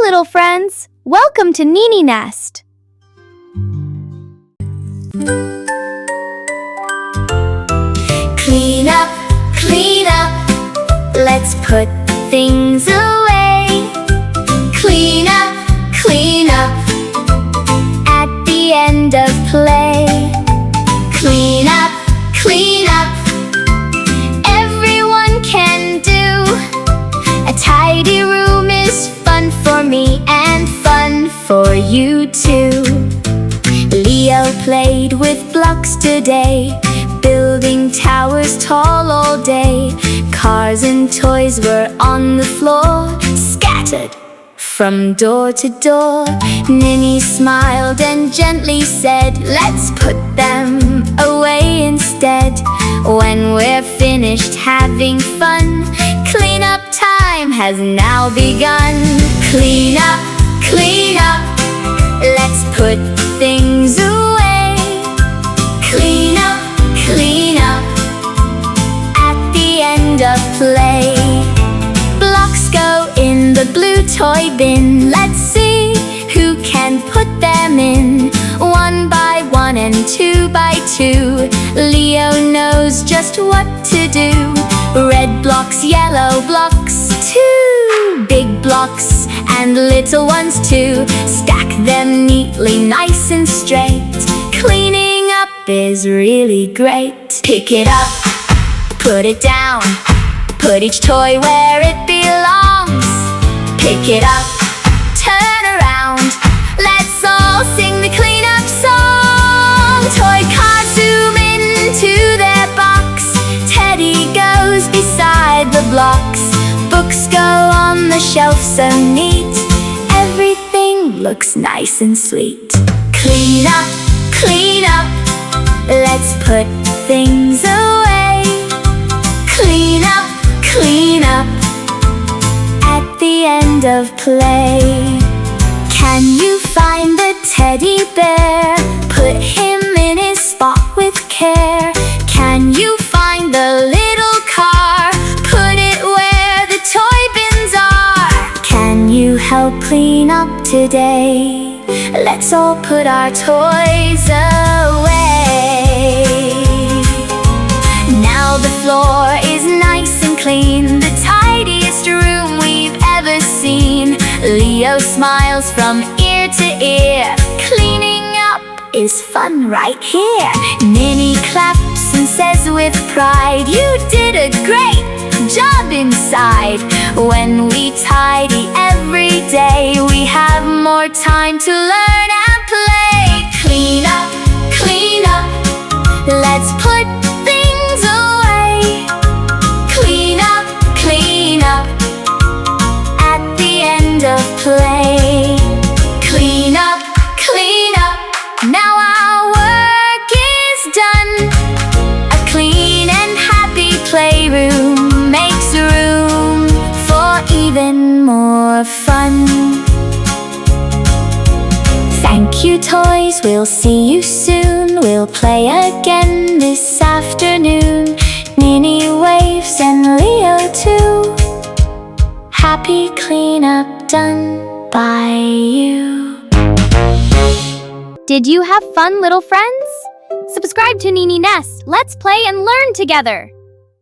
little friends! Welcome to Nini Nest! Clean up, let's put things away. Clean up, at the end of play. Clean up, everyone can do. A tidy room is fun for me and fun for you too. Leo played with blocks today, building towers tall all day. Cars and toys were on the floor, scattered from door to door. Nini smiled and gently said, let's put them away instead. When we're finished having fun, cleanup time has now begun. Clean up, let's put things away. Clean up, at the end of play. Blocks go in the blue toy bin. Let's see who can put them in. 1 by 1 and 2 by 2. Leo knows just what to do. Red blocks, yellow blocks, 2 big blocks and little ones too. Stack them neatly, nice and straight. Cleaning up is really great. Pick it up, put it down, put each toy where it belongs. Pick it up, turn around, let's all sing the cleanup song. Toy cars zoom into their box. Teddy goes beside the blocks. Books go on the shelf so neat. Everything looks nice and sweet. Clean up, let's put things away. Clean up, at the end of play. Can you find the teddy bear? Put him in his spot with care. Can you find the little car? Put it where the toy bins are. Can you help clean up today? Let's all put our toys away. Now the floor is nice and clean, the tidiest room we've ever seen. Leo smiles from ear to ear. Cleaning up is fun right here. Nini claps and says with pride, you did a great job inside. When we tidy every day, we have more time to learn and play. Clean up, let's put things away. Clean up, at the end of play. Clean up, now our work is done. A clean and happy playroom makes room for even more fun. Thank you, toys, we'll see you soon. We'll play again this afternoon. Nini waves and Leo too. Happy cleanup done by you. Did you have fun, little friends? Subscribe to Nini Nest. Let's play and learn together!